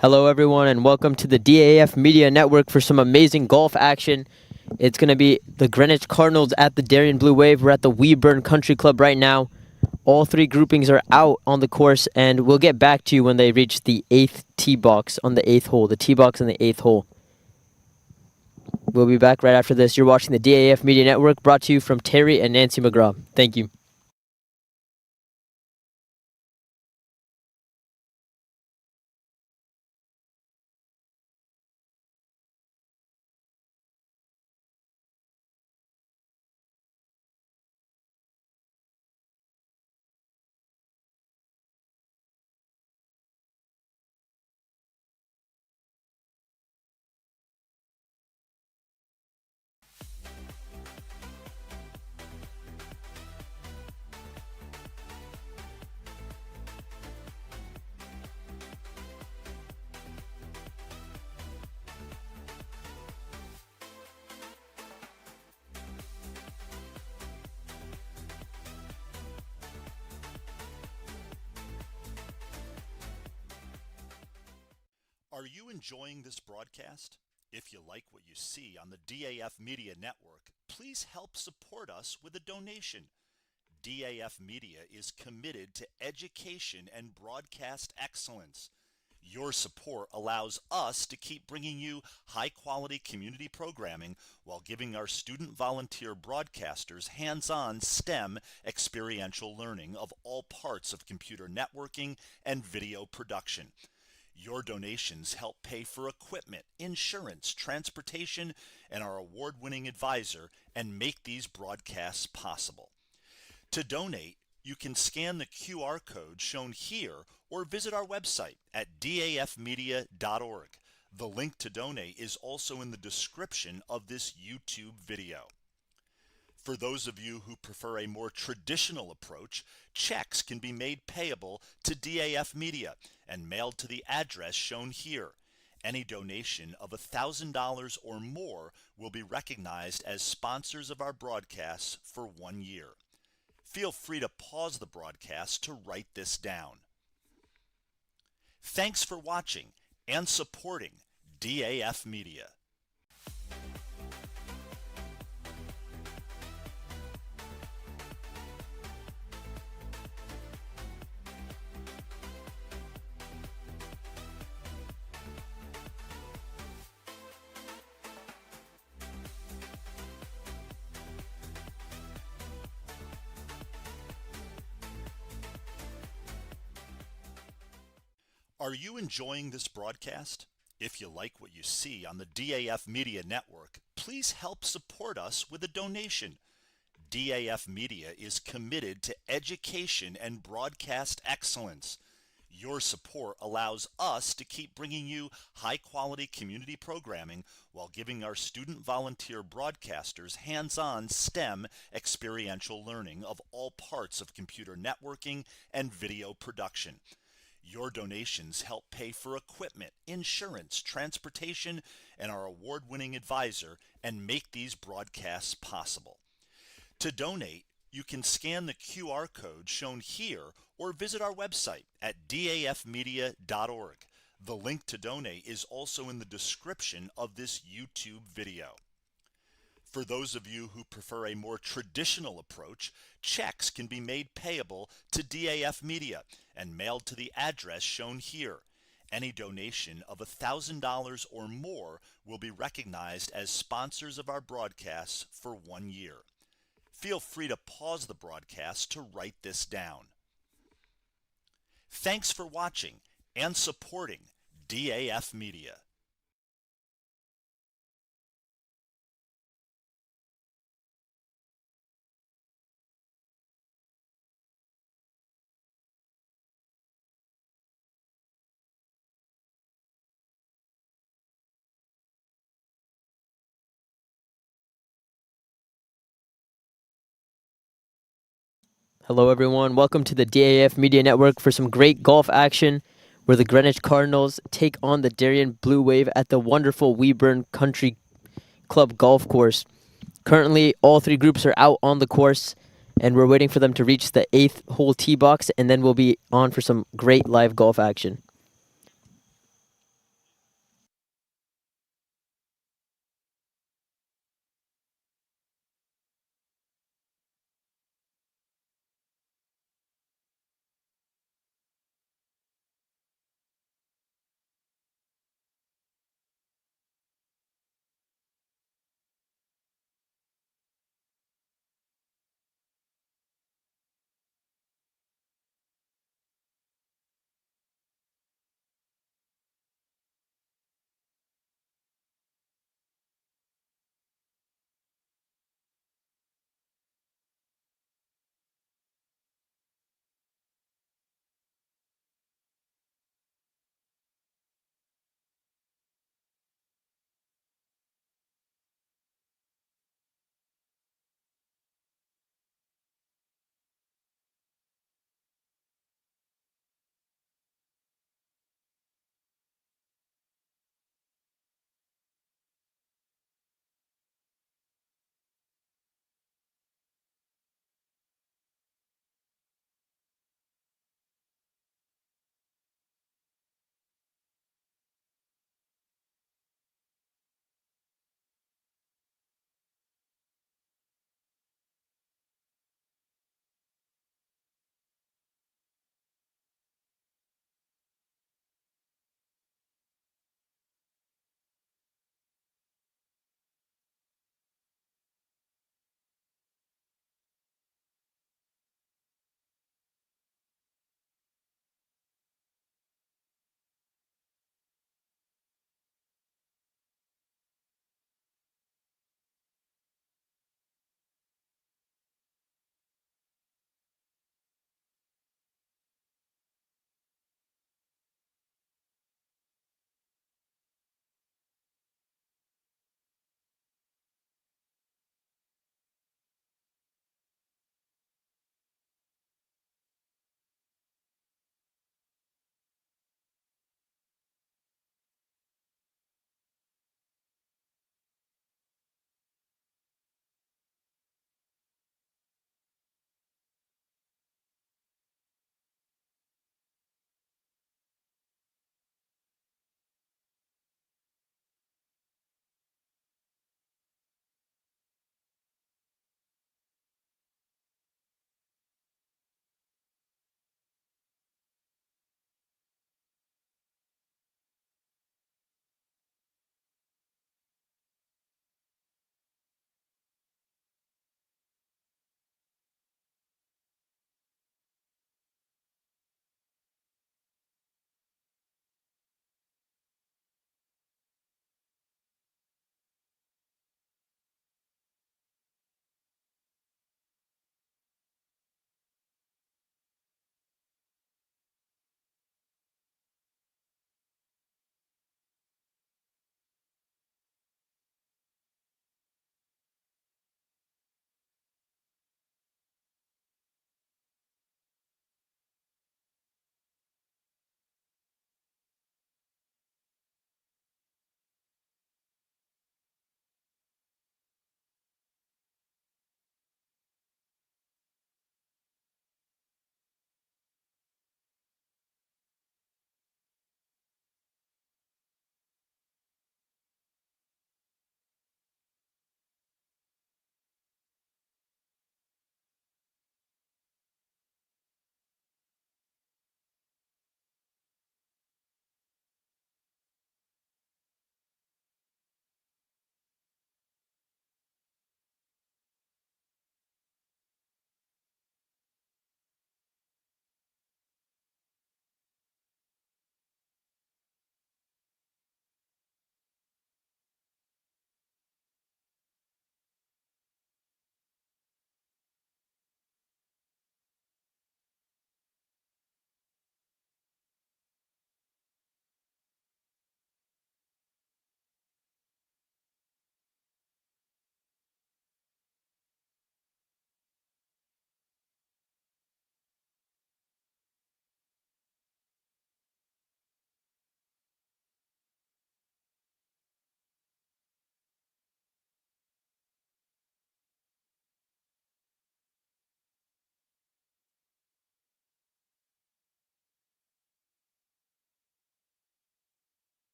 Hello, everyone, and welcome to the DAF Media Network for some amazing golf action. It's going to be the Greenwich Cardinals at the Darien Blue Wave. We're at the Weeburn Country Club right now. All three groupings are out on the course, and we'll get back to you when they reach the 8th tee box on the 8th hole, the tee box on the 8th hole. We'll be back right after this. You're watching the DAF Media Network, brought to you from Terry and Nancy McGraw. Thank you. Are you enjoying this broadcast? If you like what you see on the DAF Media Network, please help support us with a donation. DAF Media is committed to education and broadcast excellence. Your support allows us to keep bringing you high-quality community programming while giving our student volunteer broadcasters hands-on STEM experiential learning of all parts of computer networking and video production. Your donations help pay for equipment, insurance, transportation, and our award-winning advisor, and make these broadcasts possible. To donate, you can scan the QR code shown here or visit our website at dafmedia.org. The link to donate is also in the description of this YouTube video. For those of you who prefer a more traditional approach, checks can be made payable to DAF Media and mailed to the address shown here. Any donation of $1,000 or more will be recognized as sponsors of our broadcasts for 1 year. Feel free to pause the broadcast to write this down. Thanks for watching and supporting DAF Media. Are you enjoying this broadcast? If you like what you see on the DAF Media Network, please help support us with a donation. DAF Media is committed to education and broadcast excellence. Your support allows us to keep bringing you high-quality community programming while giving our student volunteer broadcasters hands-on STEM experiential learning of all parts of computer networking and video production. Your donations help pay for equipment, insurance, transportation, and our award-winning advisor, and make these broadcasts possible. To donate, you can scan the QR code shown here or visit our website at dafmedia.org. The link to donate is also in the description of this YouTube video. For those of you who prefer a more traditional approach, checks can be made payable to DAF Media and mailed to the address shown here. Any donation of $1,000 or more will be recognized as sponsors of our broadcasts for 1 year. Feel free to pause the broadcast to write this down. Thanks for watching and supporting DAF Media. Hello, everyone. Welcome to the DAF Media Network for some great golf action where the Greenwich Cardinals take on the Darien Blue Wave at the wonderful Weeburn Country Club golf course. Currently, all three groups are out on the course, and we're waiting for them to reach the 8th hole tee box, and then we'll be on for some great live golf action.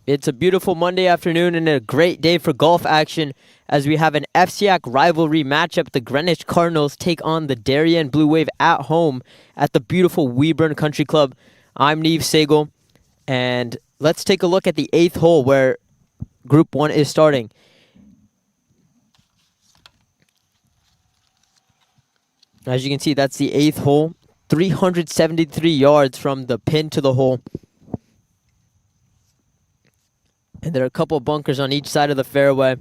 It's a beautiful Monday afternoon and a great day for golf action as we have an FCIAC rivalry matchup. The Greenwich Cardinals take on the Darien Blue Wave at home at the beautiful Weeburn Country Club. I'm Neve Sagel, and let's take a look at the 8th hole where Group 1 is starting. As you can see, that's the 8th hole, 373 yards from the pin to the hole. And there are a couple bunkers on each side of the fairway.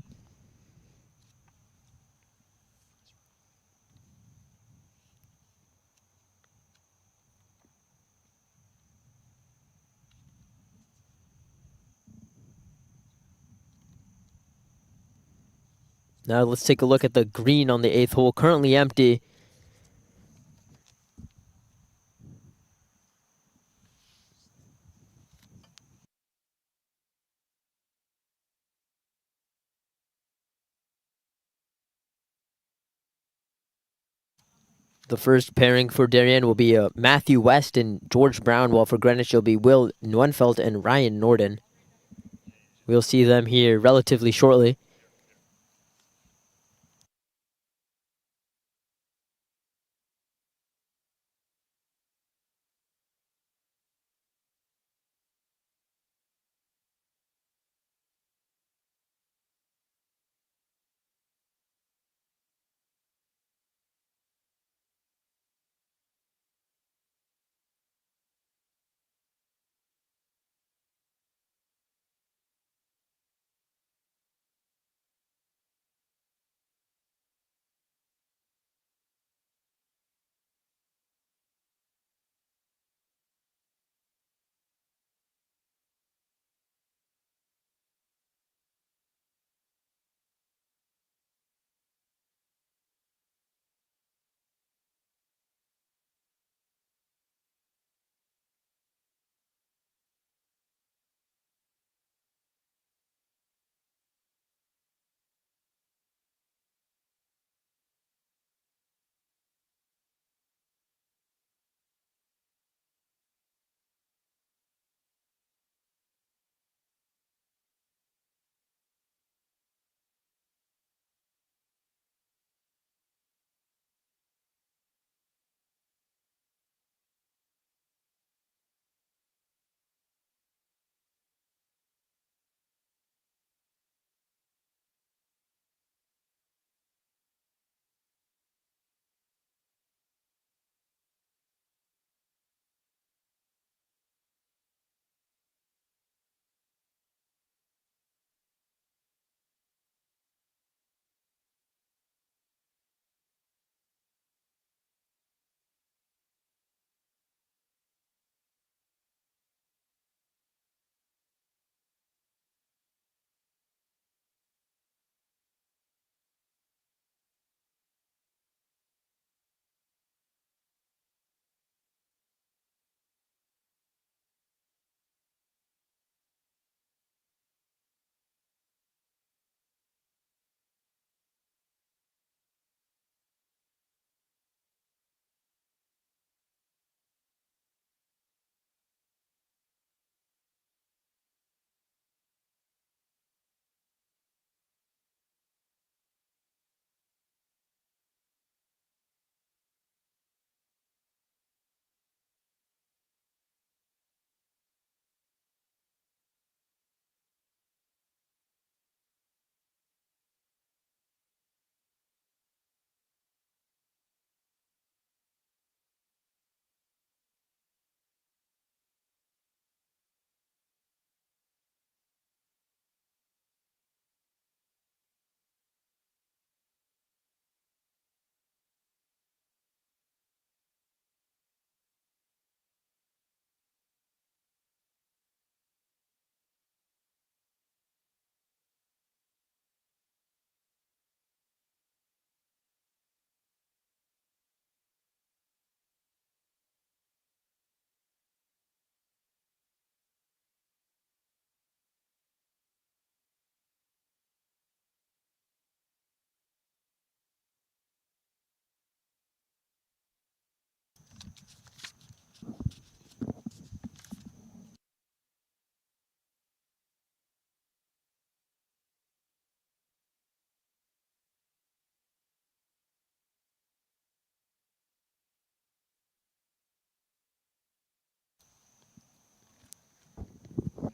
Now let's take a look at the green on the 8th hole, currently empty. The first pairing for Darien will be Matthew West and George Brown, while for Greenwich it'll be Will Nuenfeld and Ryan Norden. We'll see them here relatively shortly.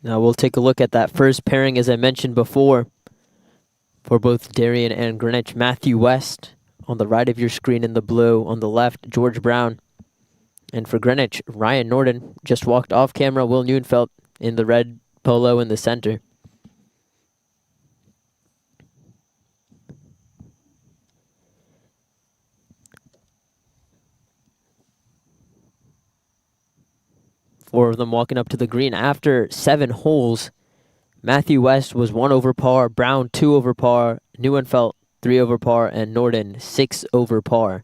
Now we'll take a look at that first pairing, as I mentioned before, for both Darien and Greenwich. Matthew West on the right of your screen in the blue. On the left, George Brown. And for Greenwich, Ryan Norton just walked off camera. Will Neunfeld in the red polo in the center. Four of them walking up to the green after 7 holes. Matthew West was 1 over par, Brown 2 over par, Neuenfeld 3 over par, and Norton 6 over par.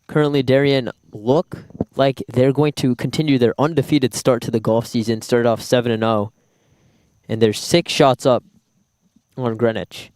Currently, Darien look like they're going to continue their undefeated start to the golf season, started off 7-0, and they're 6 shots up on Greenwich.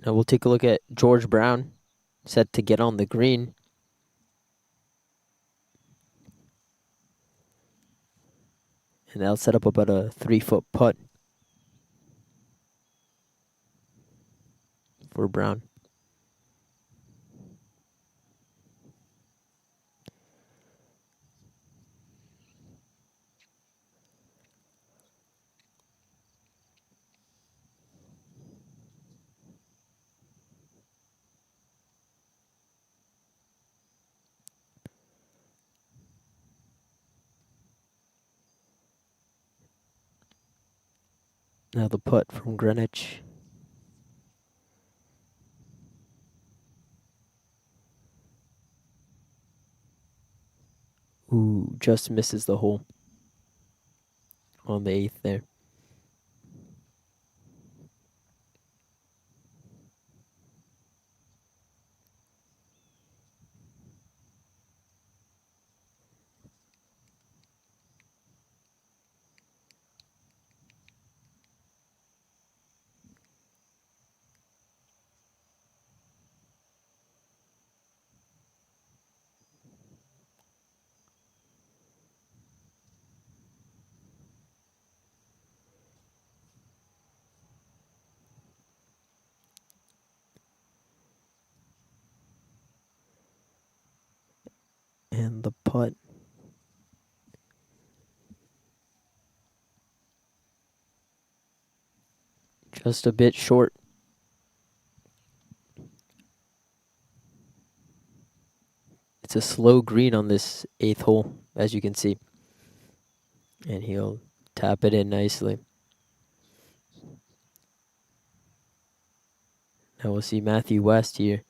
Now we'll take a look at George Brown, set to get on the green. And they'll set up about a 3-foot putt for Brown. Now the putt from Greenwich. Ooh, just misses the hole on the 8th there. And the putt. Just a bit short. It's a slow green on this 8th hole, as you can see. And he'll tap it in nicely. Now we'll see Matthew West here.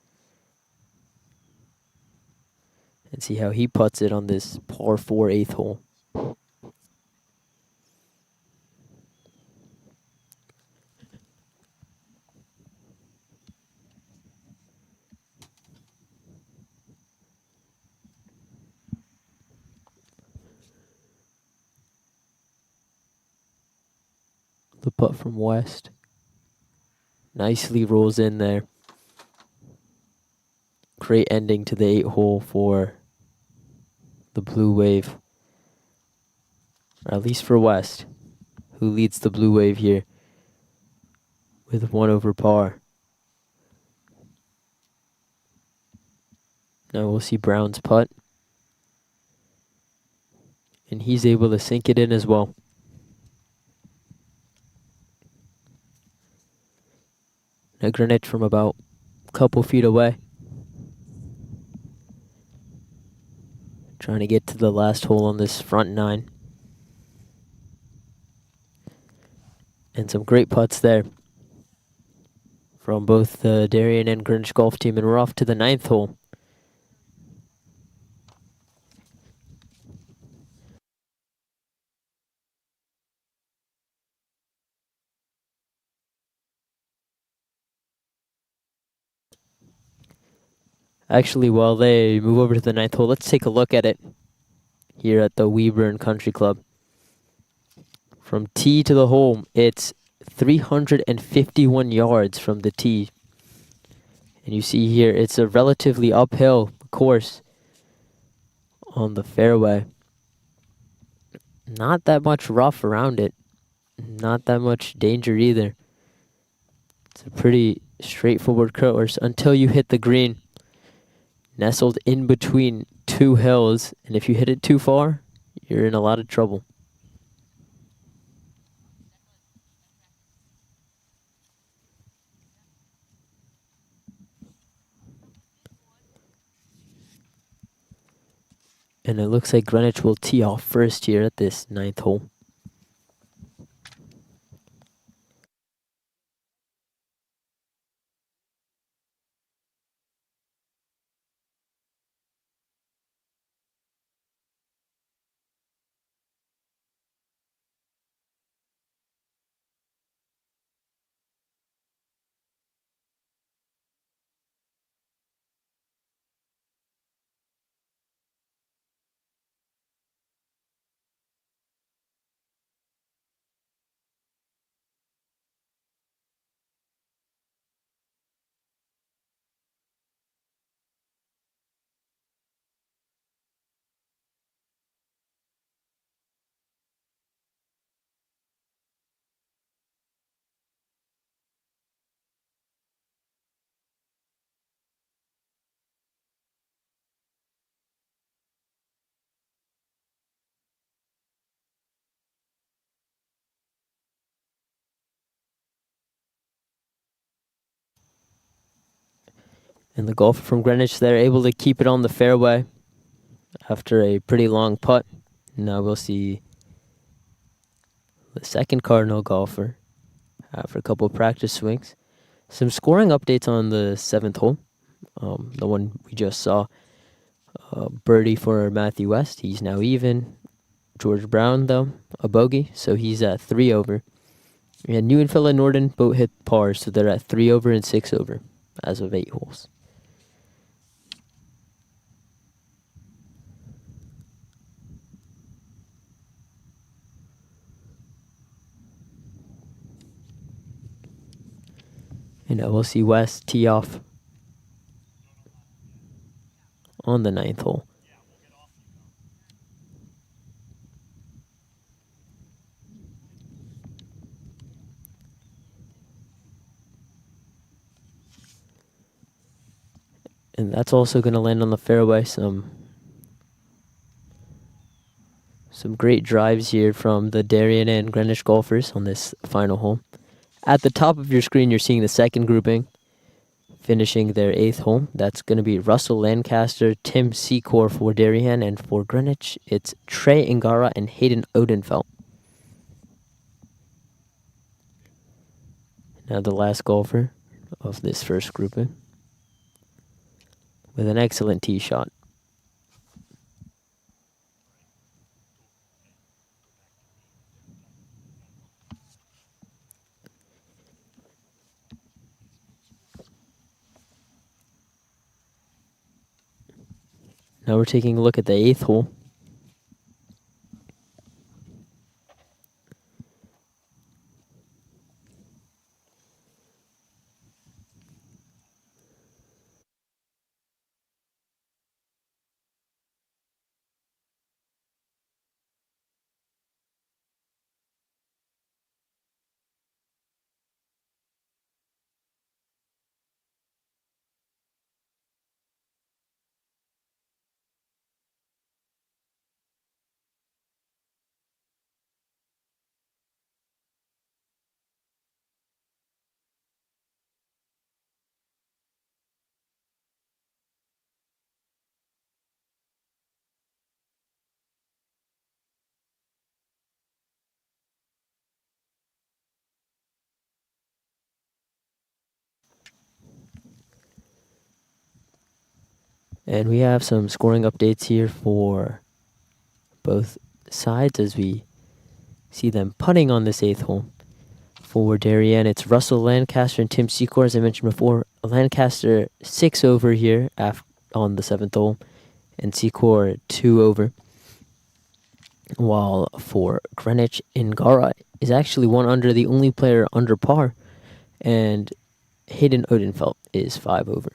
And see how he puts it on this par 4 8th hole. The putt from West. Nicely rolls in there. Great ending to the 8th hole for the Blue Wave. Or at least for West, who leads the Blue Wave here with 1 over par. Now we'll see Brown's putt. And he's able to sink it in as well. Now Greenwich from about a couple feet away. Trying to get to the last hole on this front 9. And some great putts there from both the Darien and Greenwich golf team. And we're off to the 9th hole. Actually, while they move over to the 9th hole, let's take a look at it here at the Weburn Country Club. From tee to the hole, it's 351 yards from the tee. And you see here, it's a relatively uphill course on the fairway. Not that much rough around it. Not that much danger either. It's a pretty straightforward course until you hit the green. Nestled in between 2 hills, and if you hit it too far, you're in a lot of trouble. And it looks like Greenwich will tee off first here at this 9th hole. And the golfer from Greenwich, they're able to keep it on the fairway after a pretty long putt. Now we'll see the second Cardinal golfer after a couple of practice swings. Some scoring updates on the 7th hole. The one we just saw. Birdie for Matthew West. He's now even. George Brown, though, a bogey, so he's at 3 over. And Newenfeld and Norden both hit par, so they're at 3 over and 6 over as of 8 holes. And we'll see West tee off on the 9th hole. And that's also going to land on the fairway. Some great drives here from the Darien and Greenwich golfers on this final hole. At the top of your screen, you're seeing the second grouping finishing their 8th hole. That's going to be Russell Lancaster, Tim Secor for Darien, and for Greenwich, it's Trey Ingara and Hayden Odenfeld. Now the last golfer of this first grouping with an excellent tee shot. Now we're taking a look at the 8th hole. And we have some scoring updates here for both sides as we see them putting on this 8th hole. For Darien, it's Russell Lancaster and Tim Secor, as I mentioned before. Lancaster 6 over here on the 7th hole, and Secor 2 over. While for Greenwich, Ngara is actually 1 under, the only player under par, and Hayden Odenfeld is 5 over.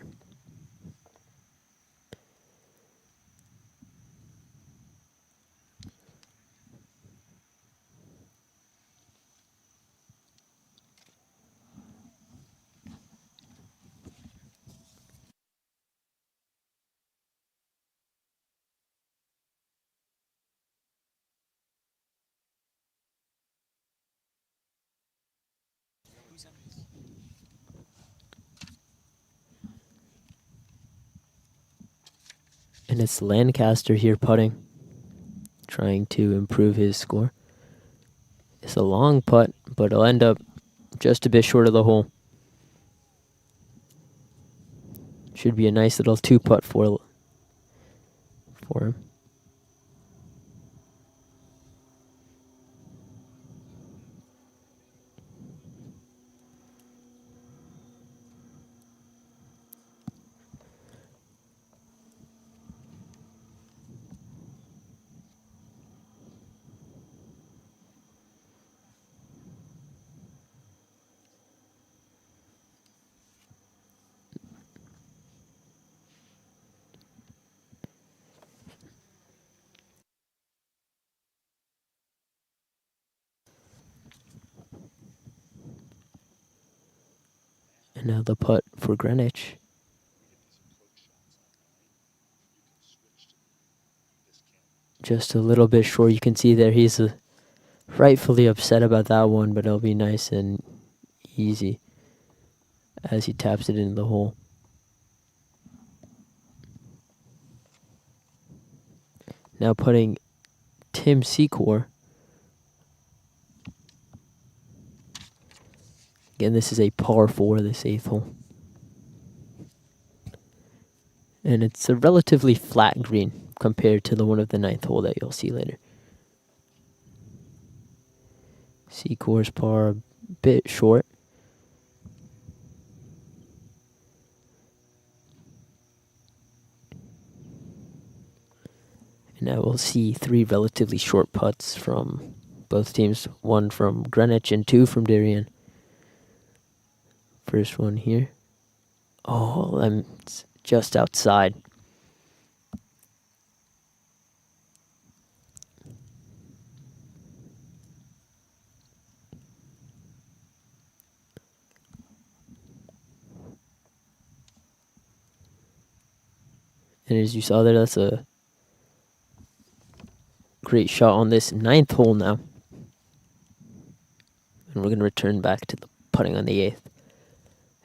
And it's Lancaster here putting, trying to improve his score. It's a long putt, but it'll end up just a bit short of the hole. Should be a nice little 2-putt for him. And now the putt for Greenwich. Just a little bit short. You can see there he's rightfully upset about that one, but it'll be nice and easy as he taps it into the hole. Now putting Tim Secor. Again, this is a par 4, this 8th hole. And it's a relatively flat green compared to the one of the 9th hole that you'll see later. Secor's par a bit short. And now we'll see 3 relatively short putts from both teams. 1 from Greenwich and 2 from Darien. First one here. Oh, I'm just outside. And as you saw there, that's a great shot on this 9th hole now. And we're going to return back to the putting on the 8th.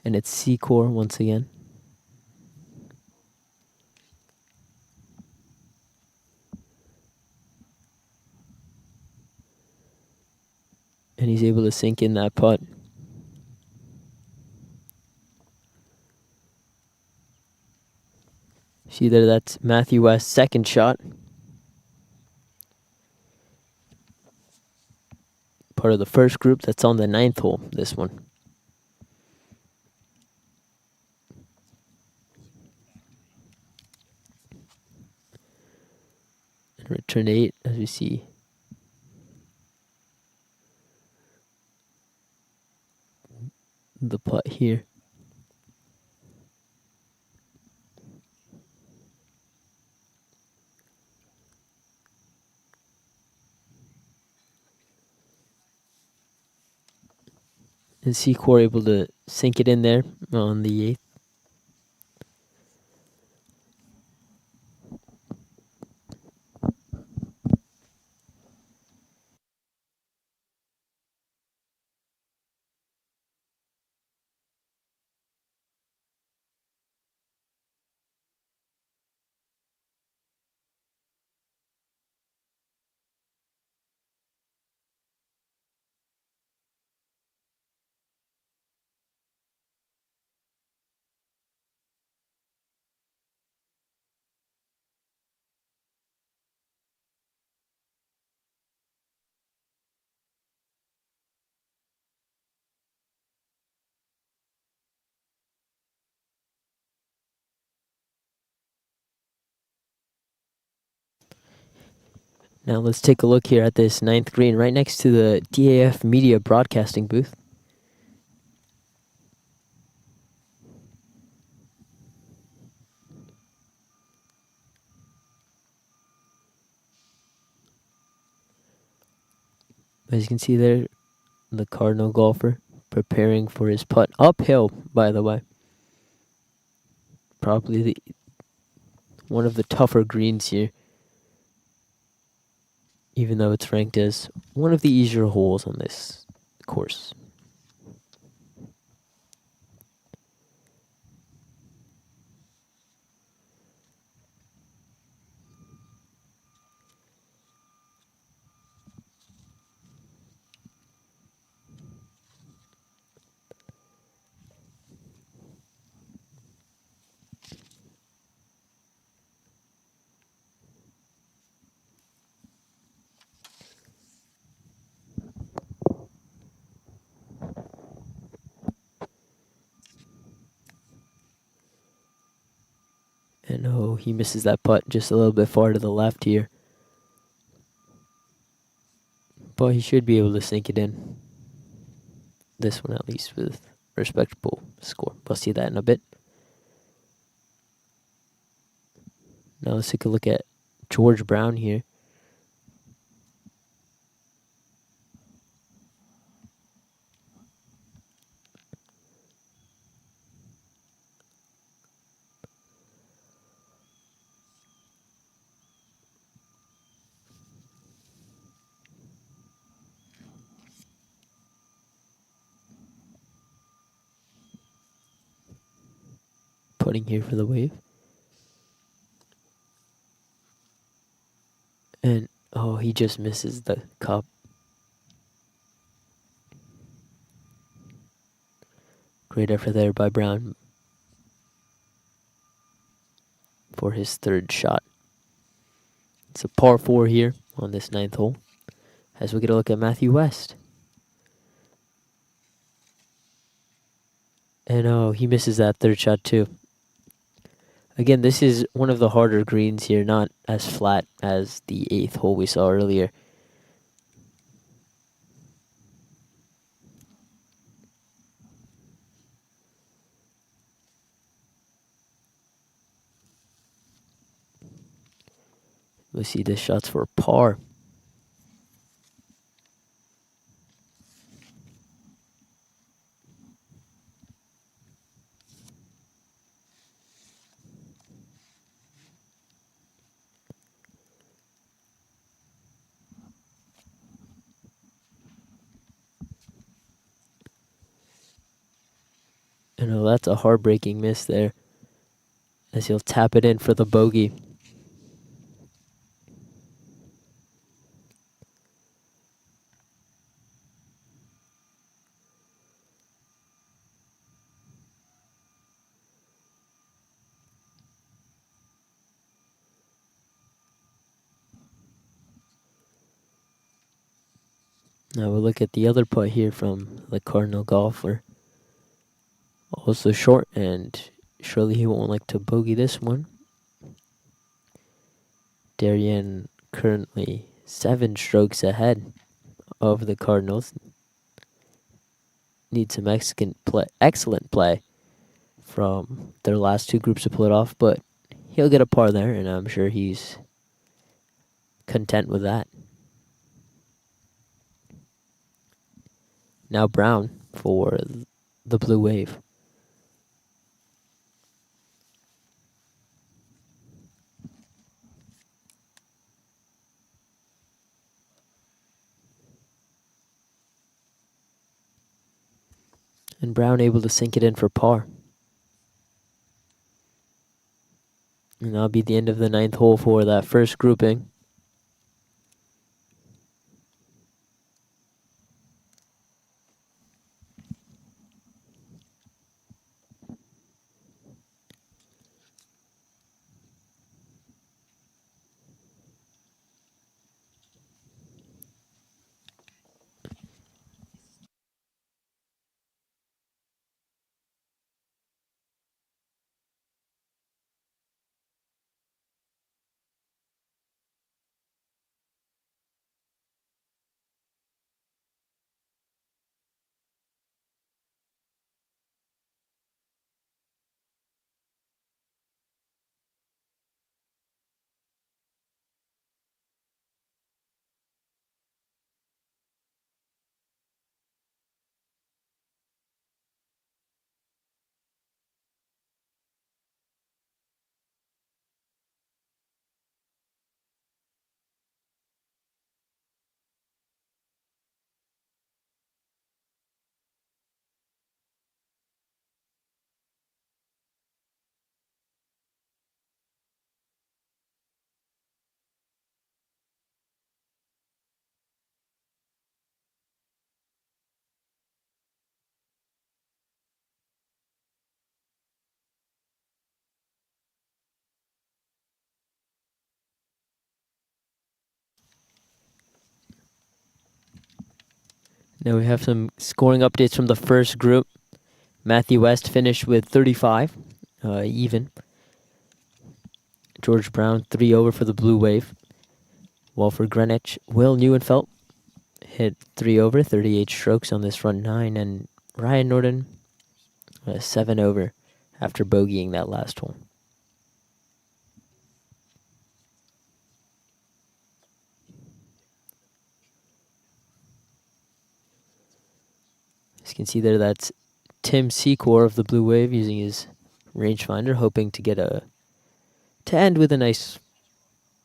And it's Secor once again. And he's able to sink in that putt. See there, that's Matthew West's second shot. Part of the first group that's on the 9th hole, this one. alternate as we see the putt here. And Secor able to sink it in there on the 8th. Now let's take a look here at this 9th green right next to the DAF Media broadcasting booth. As you can see there, the Cardinal golfer preparing for his putt. Uphill, by the way. Probably one of the tougher greens here, even though it's ranked as one of the easier holes on this course. And oh, he misses that putt just a little bit far to the left here. But he should be able to sink it in. This one at least with a respectable score. We'll see that in a bit. Now let's take a look at George Brown here. Putting here for the wave. And oh, he just misses the cup. Great effort there by Brown for his 3rd shot. It's a par 4 here on this 9th hole as we get a look at Matthew West. And oh, he misses that 3rd shot too. Again, this is one of the harder greens here, not as flat as the 8th hole we saw earlier. We see this shot's for par. And oh, that's a heartbreaking miss there, as he'll tap it in for the bogey. Now we'll look at the other putt here from the Cardinal golfer. Also short, and surely he won't like to bogey this one. Darien currently 7 strokes ahead of the Cardinals. Need some excellent play from their last 2 groups to pull it off, but he'll get a par there, and I'm sure he's content with that. Now Brown for the Blue Wave. And Brown able to sink it in for par. And that'll be the end of the 9th hole for that first grouping. Now we have some scoring updates from the first group. Matthew West finished with 35, even. George Brown 3 over for the Blue Wave. While for Greenwich, Will Neuenfeld hit 3 over, 38 strokes on this front 9, and Ryan Norton 7 over after bogeying that last hole. As you can see there, that's Tim Secor of the Blue Wave using his rangefinder, hoping to get to end with a nice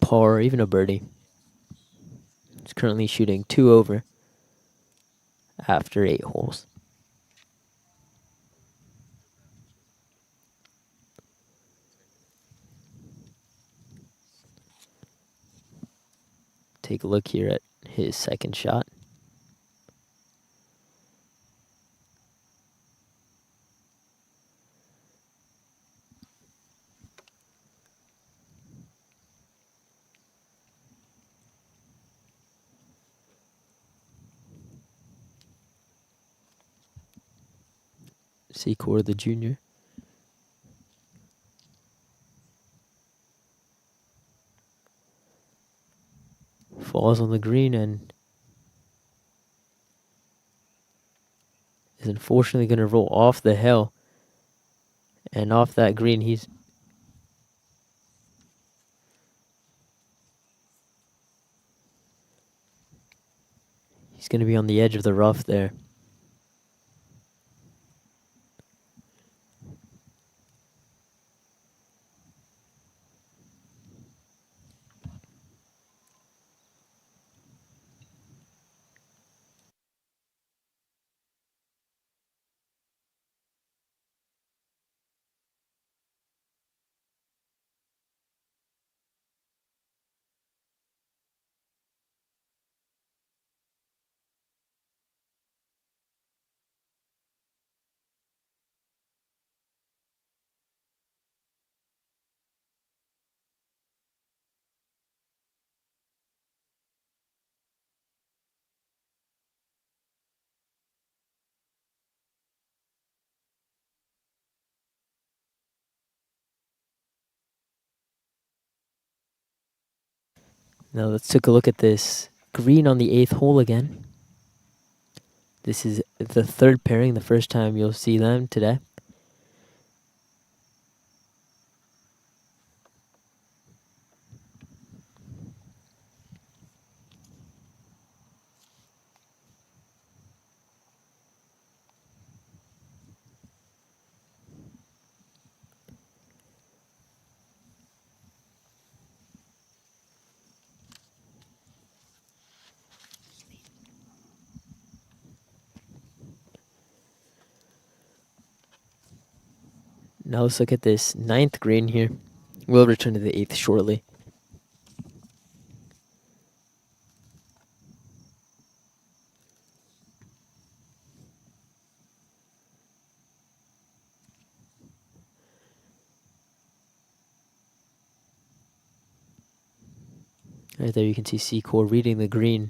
par or even a birdie. He's currently shooting 2 over after 8 holes. Take a look here at his second shot. Secor, the junior. Falls on the green and is unfortunately going to roll off the hill. And off that green, he's going to be on the edge of the rough there. Now let's take a look at this green on the 8th hole again. This is the third pairing, the first time you'll see them today. Now let's look at this 9th green here. We'll return to the 8th shortly. Right there you can see Secor reading the green.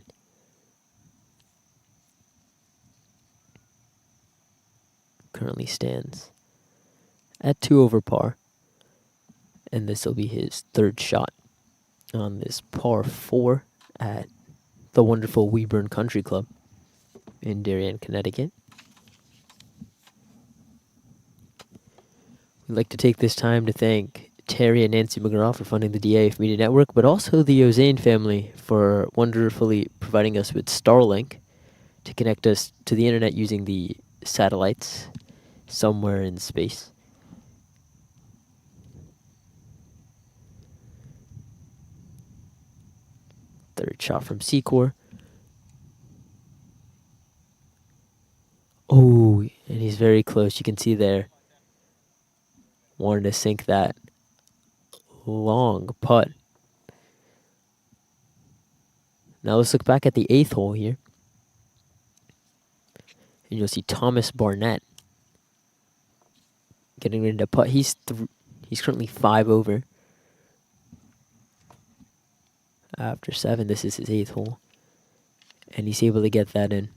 Currently stands at 2 over par. And this will be his third shot on this par 4 at the wonderful Weeburn Country Club in Darien, Connecticut. We'd like to take this time to thank Terry and Nancy McGraw for funding the DAF Media Network, but also the Ozane family for wonderfully providing us with Starlink to connect us to the internet using the satellites somewhere in space. Third shot from Secor. Oh, and he's very close. You can see there. Wanted to sink that long putt. Now let's look back at the 8th hole here. And you'll see Thomas Barnett getting ready to putt. He's currently 5 over. After 7, this is his 8th hole. And he's able to get that in.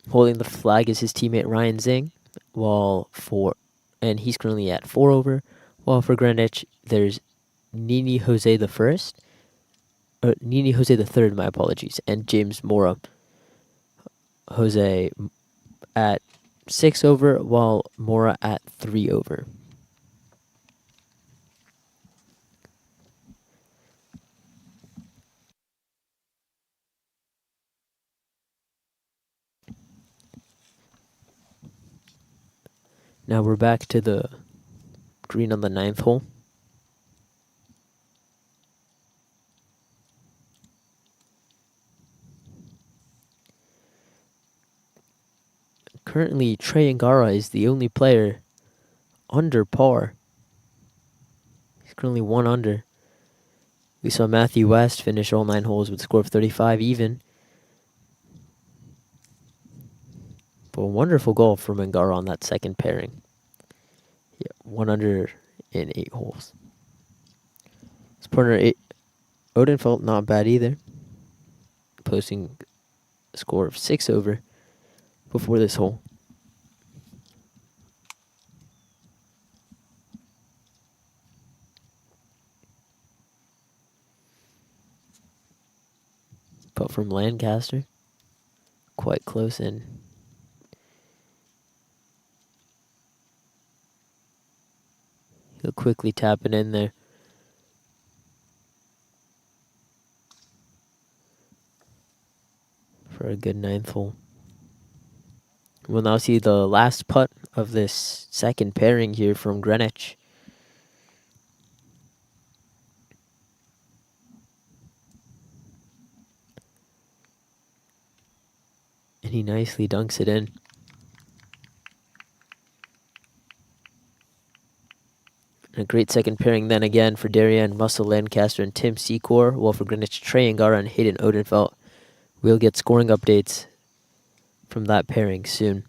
Holding the flag is his teammate Ryan Zing, and he's currently at 4 over. While for Greenwich, there's Nini Jose the third, my apologies, and James Mora. Jose at 6 over, while Mora at 3 over. Now we're back to the green on the 9th hole. Currently, Trey Angara is the only player under par. He's currently 1 under. We saw Matthew West finish all 9 holes with a score of 35 even. But a wonderful golf from Angara on that second pairing. Yeah, 1 under in 8 holes. His partner Odenfeld, not bad either. Posting a score of 6 over before this hole. Putt from Lancaster. Quite close in. He'll quickly tap it in there. For a good 9th hole. We'll now see the last putt of this second pairing here from Greenwich. And he nicely dunks it in. And a great second pairing then again for Darien, Russell Lancaster, and Tim Secor. While for Greenwich, Trey Angara and Hayden Odenfeld. We'll get scoring updates from that pairing soon.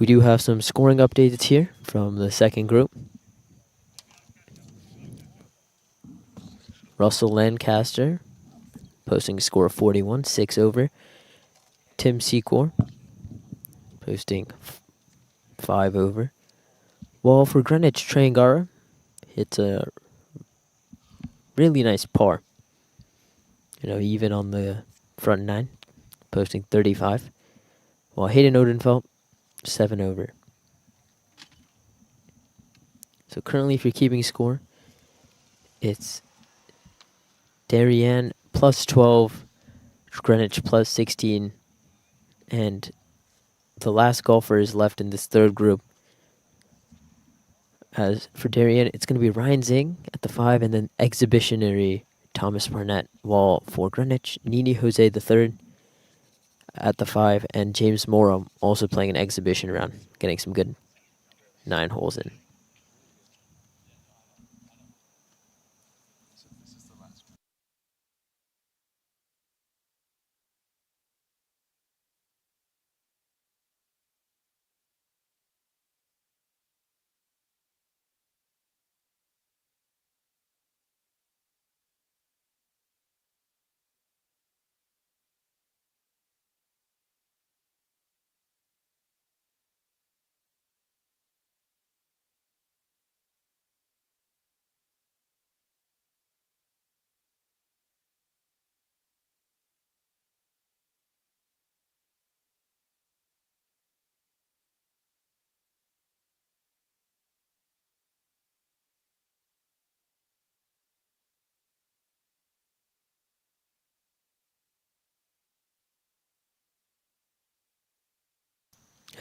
We do have some scoring updates here from the second group. Russell Lancaster posting a score of 41, 6 over. Tim Secor posting 5 over. While for Greenwich, Trangara hits a really nice par. Even on the front 9, posting 35. While Hayden Odenfeld, 7 over. So currently, if you're keeping score, it's Darien plus 12, Greenwich plus 16, and the last golfer is left in this third group. As for Darien, it's going to be Ryan Zing at the 5, and then exhibitionary Thomas Barnett. While for Greenwich, Nini Jose the 3rd at the 5, and James Morrow also playing an exhibition round, getting some good 9 holes in.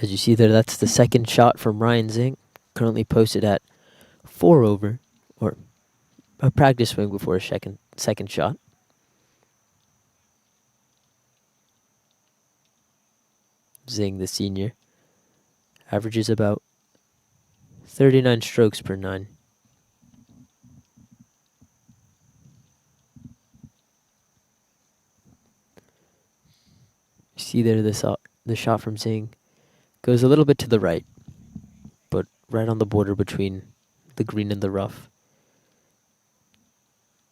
As you see there, that's the second shot from Ryan Zing, currently posted at 4 over, or a practice swing before a second shot. Zing, the senior, averages about 39 strokes per 9. You see there the shot from Zing goes a little bit to the right, but right on the border between the green and the rough.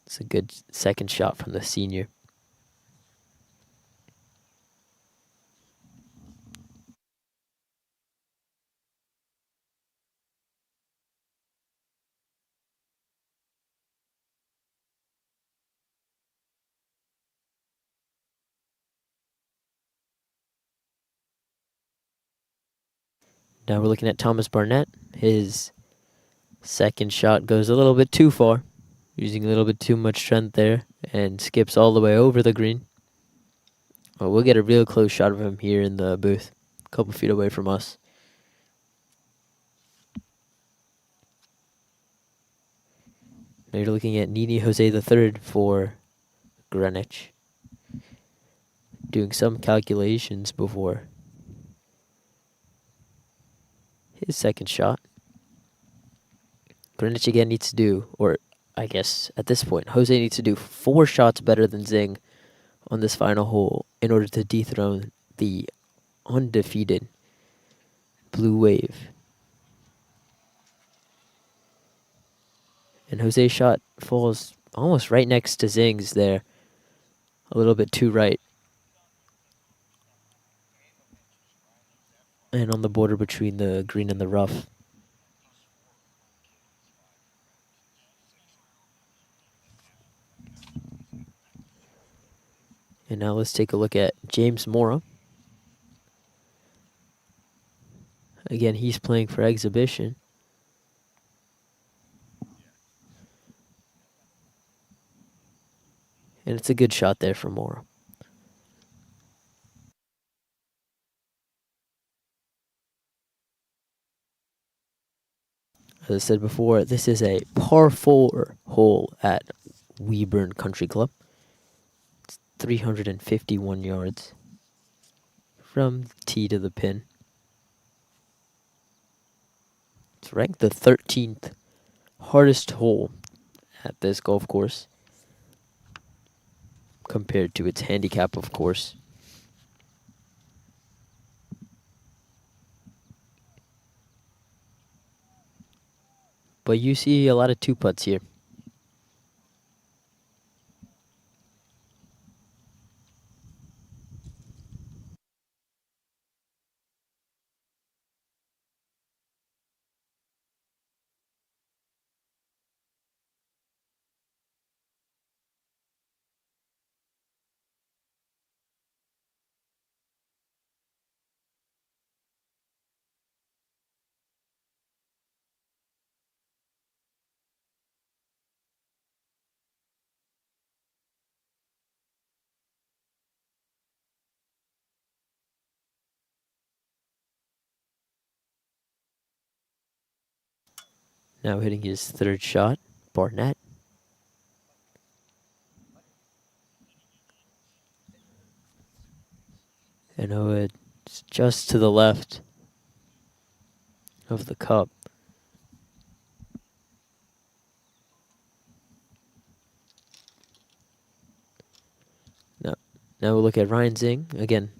It's a good second shot from the senior. Now we're looking at Thomas Barnett. His second shot goes a little bit too far, using a little bit too much strength there, and skips all the way over the green. Well, we'll get a real close shot of him here in the booth, a couple feet away from us. Now you're looking at Nini Jose the 3rd for Greenwich, doing some calculations before his second shot. Greenwich again needs to do, or I guess at this point, Jose needs to do 4 shots better than Zing on this final hole in order to dethrone the undefeated Blue Wave. And Jose's shot falls almost right next to Zing's there, a little bit too right. And on the border between the green and the rough. And now let's take a look at James Morrow. Again, he's playing for exhibition. And it's a good shot there for Morrow. As I said before, this is a par 4 hole at Weeburn Country Club. It's 351 yards from the tee to the pin. It's ranked the 13th hardest hole at this golf course, compared to its handicap, of course. but you see a lot of two putts here. Now hitting his third shot, Barnett. And it's just to the left of the cup. Now we'll look at Ryan Zing. Again,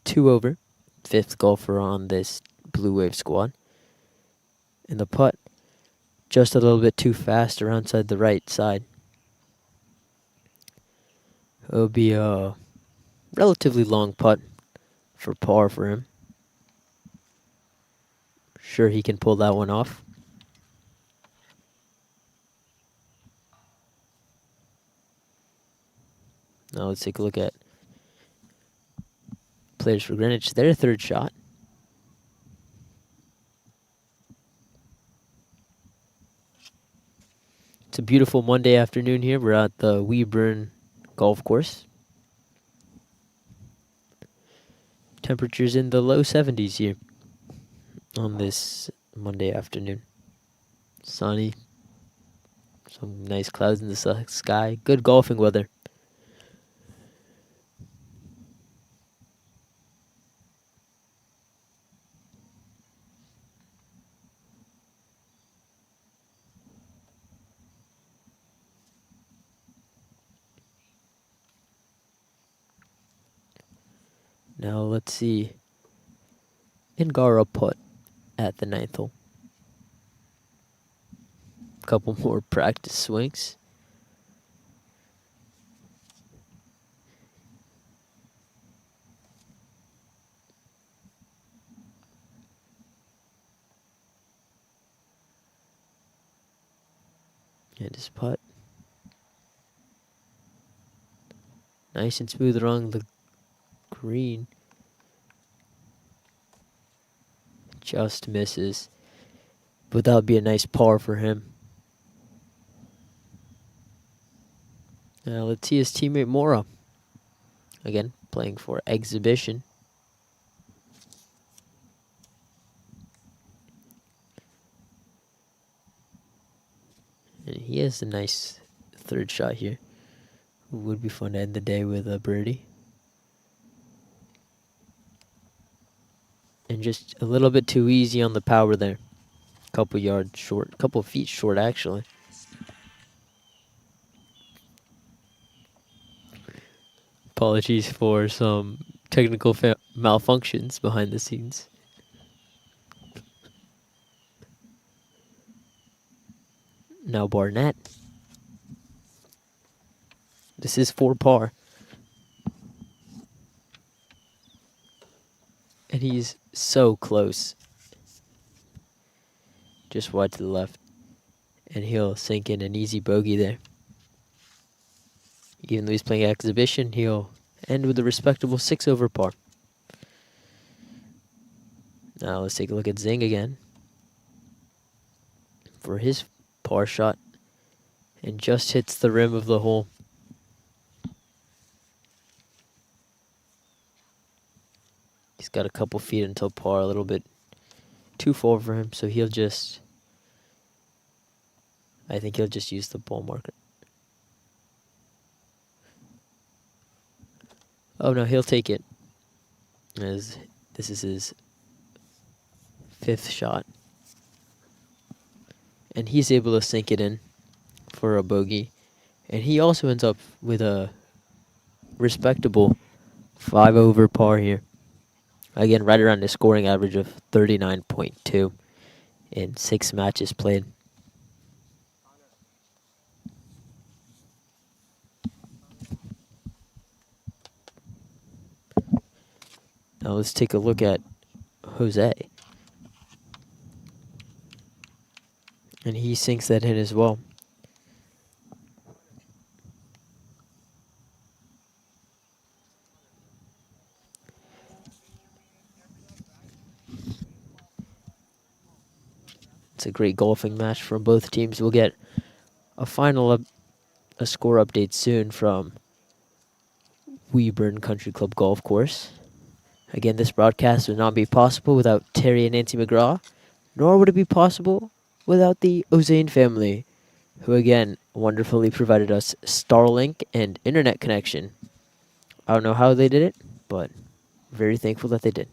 2 over. 5th golfer on this Blue Wave squad. And the putt, just a little bit too fast around side the right side. It'll be a relatively long putt for par for him. Sure he can pull that one off. Now let's take a look at players for Greenwich. Their third shot. It's a beautiful Monday afternoon here. We're at the Weeburn golf course. Temperatures in the low 70s here on this Monday afternoon. Sunny. Some nice clouds in the sky. Good golfing weather. Now let's see. Ngara putt at the 9th hole. Couple more practice swings. And his putt. Nice and smooth along the green. Just misses. But that would be a nice par for him. Now let's see his teammate Mora. Again, playing for Exhibition. And he has a nice third shot here. It would be fun to end the day with a birdie. And just a little bit too easy on the power there. Couple yards short, couple feet short actually. Apologies for some technical malfunctions behind the scenes. Now Barnett. This is for par. And he's so close. Just wide to the left. And he'll sink in an easy bogey there. Even though he's playing Exhibition, he'll end with a respectable 6 over par. Now let's take a look at Zing again. For his par shot. And just hits the rim of the hole. He's got a couple feet until par, a little bit too far for him, so I think he'll just use the ball marker. Oh no, he'll take it. As this is his 5th shot. And he's able to sink it in for a bogey. And he also ends up with a respectable 5 over par here. Again, right around his scoring average of 39.2 in 6 matches played. Now let's take a look at Jose. And he sinks that in as well. It's a great golfing match from both teams. We'll get a a score update soon from Weeburn Country Club Golf Course. Again, this broadcast would not be possible without Terry and Nancy McGraw, nor would it be possible without the Ozane family, who again wonderfully provided us Starlink and internet connection. I don't know how they did it, but very thankful that they did.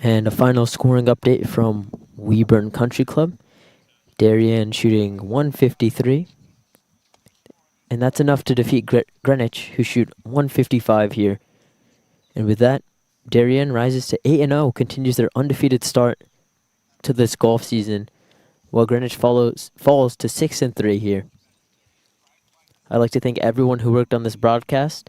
And a final scoring update from Weeburn Country Club. Darien shooting 153. And that's enough to defeat Greenwich, who shoot 155 here. And with that, Darien rises to 8-0, continues their undefeated start to this golf season, while Greenwich falls to 6-3 here. I'd like to thank everyone who worked on this broadcast.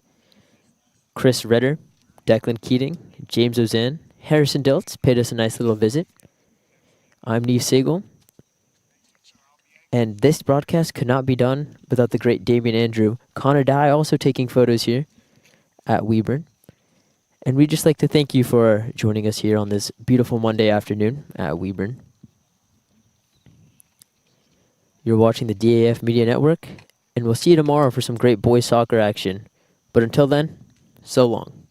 Chris Ritter, Declan Keating, James Ozan, Harrison Diltz paid us a nice little visit. I'm Neve Siegel. And this broadcast could not be done without the great Damien Andrew. Connor Dye also taking photos here at Weeburn. And we'd just like to thank you for joining us here on this beautiful Monday afternoon at Weeburn. You're watching the DAF Media Network, and we'll see you tomorrow for some great boys soccer action. But until then, so long.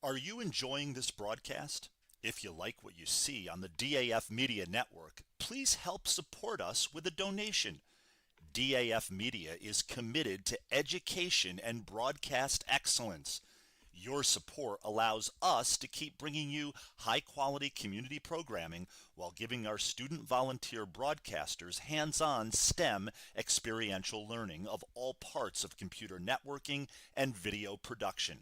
Are you enjoying this broadcast? If you like what you see on the DAF Media Network, please help support us with a donation. DAF Media is committed to education and broadcast excellence. Your support allows us to keep bringing you high-quality community programming while giving our student volunteer broadcasters hands-on STEM experiential learning of all parts of computer networking and video production.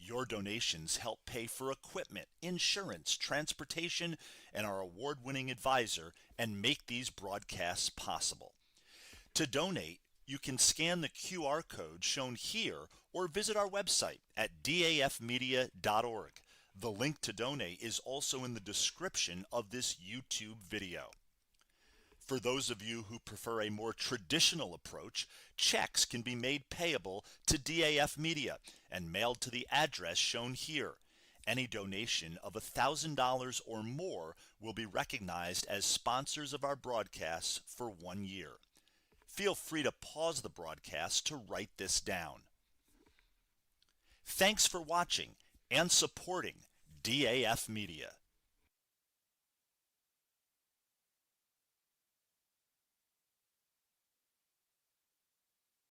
Your donations help pay for equipment, insurance, transportation, and our award-winning advisor, and make these broadcasts possible. To donate, you can scan the QR code shown here or visit our website at dafmedia.org. The link to donate is also in the description of this YouTube video. For those of you who prefer a more traditional approach, checks can be made payable to DAF Media and mailed to the address shown here. Any donation of $1,000 or more will be recognized as sponsors of our broadcasts for 1 year. Feel free to pause the broadcast to write this down. Thanks for watching and supporting DAF Media.